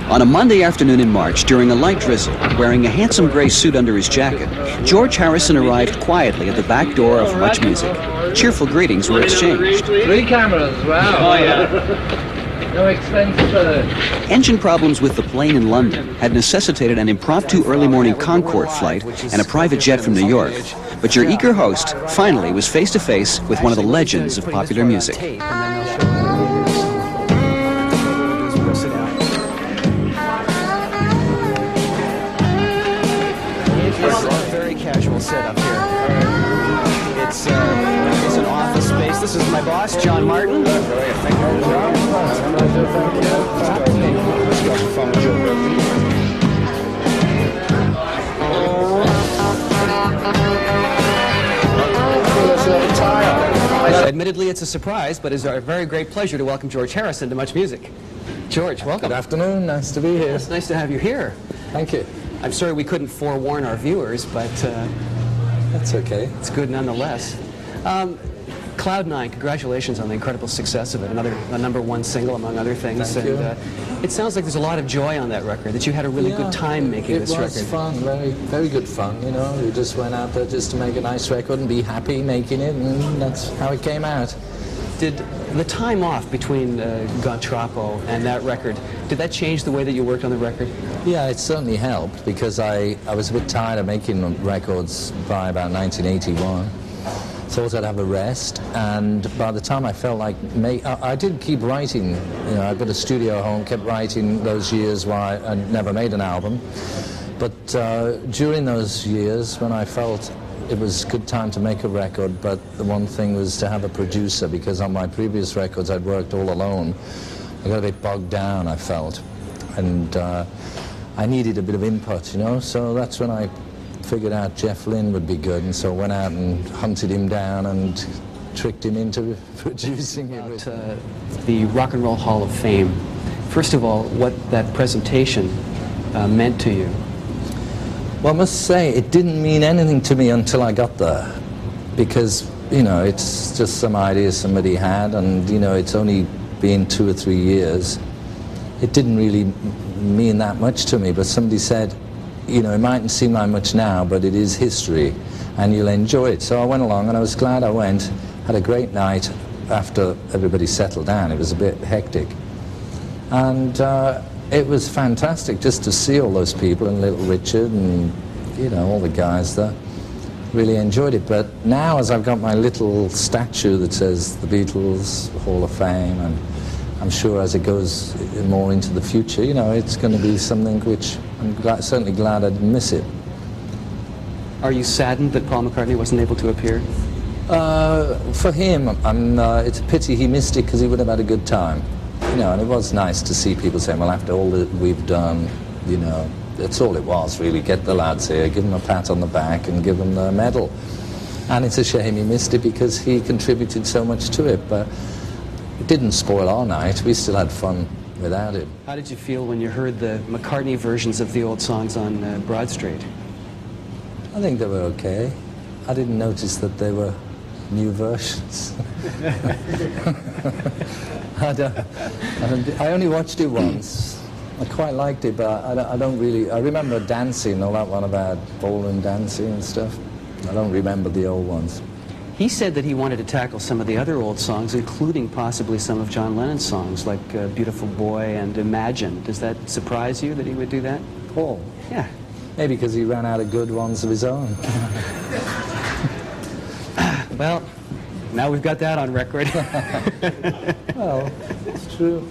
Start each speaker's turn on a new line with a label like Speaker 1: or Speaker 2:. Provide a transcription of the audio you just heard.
Speaker 1: On a Monday afternoon in March, during a light drizzle, wearing a handsome gray suit under his jacket, George Harrison arrived quietly at the back door of MuchMusic. Cheerful greetings were exchanged.
Speaker 2: 3 cameras, wow. Oh, yeah. No expense further.
Speaker 1: Engine problems with the plane in London had necessitated an impromptu early morning Concorde flight and a private jet from New York. But your eager host finally was face to face with one of the legends of popular music.
Speaker 3: Very casual setup here. It's an office space. This is my boss, John Martin. Admittedly, it's a surprise, but it's a very great pleasure to welcome George Harrison to MuchMusic. George, welcome.
Speaker 2: Good afternoon. Nice to be here.
Speaker 3: It's nice to have you here.
Speaker 2: Thank you.
Speaker 3: I'm sorry we couldn't forewarn our viewers, but
Speaker 2: That's okay.
Speaker 3: it's good nonetheless. Cloud9, congratulations on the incredible success of it. A #1 single, among other things.
Speaker 2: Thank you.
Speaker 3: It sounds like there's a lot of joy on that record, that you had a really good time making this record.
Speaker 2: It was fun, very, very good fun, you know. We just went out there just to make a nice record and be happy making it, and that's how it came out.
Speaker 3: Did the time off between Gontrapo and that record, did that change the way that you worked on the record?
Speaker 2: Yeah, it certainly helped, because I was a bit tired of making records by about 1981. Thought I'd have a rest, and by the time I felt like I did keep writing. You know, I've got a studio at home, kept writing those years while I never made an album. But during those years, when I felt it was a good time to make a record, but the one thing was to have a producer, because on my previous records I'd worked all alone. I got a bit bogged down, I felt, and I needed a bit of input, you know, so that's when I figured out Jeff Lynne would be good, and so went out and hunted him down and tricked him into producing it.
Speaker 3: The Rock and Roll Hall of Fame. First of all, what that presentation meant to you?
Speaker 2: Well, I must say, it didn't mean anything to me until I got there, because, you know, it's just some idea somebody had, and, you know, it's only been 2 or 3 years. It didn't really mean that much to me, but somebody said, you know, it mightn't seem like much now, but it is history, and you'll enjoy it. So I went along, and I was glad I went. Had a great night after everybody settled down. It was a bit hectic. And it was fantastic just to see all those people, and Little Richard, and, you know, all the guys there. Really enjoyed it. But now, as I've got my little statue that says the Beatles Hall of Fame, and I'm sure as it goes more into the future, you know, it's going to be something which I'm certainly glad I didn't miss it.
Speaker 3: Are you saddened that Paul McCartney wasn't able to appear?
Speaker 2: For him, it's a pity he missed it, because he would have had a good time. You know, and it was nice to see people saying, well, after all that we've done, you know, that's all it was, really. Get the lads here, give them a pat on the back, and give them the medal. And it's a shame he missed it, because he contributed so much to it, but it didn't spoil our night. We still had fun without it.
Speaker 3: How did you feel when you heard the McCartney versions of the old songs on Broad Street?
Speaker 2: I think they were okay. I didn't notice that they were new versions. I only watched it once. I quite liked it, but I don't really... I remember dancing, all that one about ballroom dancing and stuff. I don't remember the old ones.
Speaker 3: He said that he wanted to tackle some of the other old songs, including possibly some of John Lennon's songs, like Beautiful Boy and Imagine. Does that surprise you that he would do that?
Speaker 2: Paul?
Speaker 3: Yeah.
Speaker 2: Maybe because he ran out of good ones of his own.
Speaker 3: Well, now we've got that on record.
Speaker 2: Well, it's true.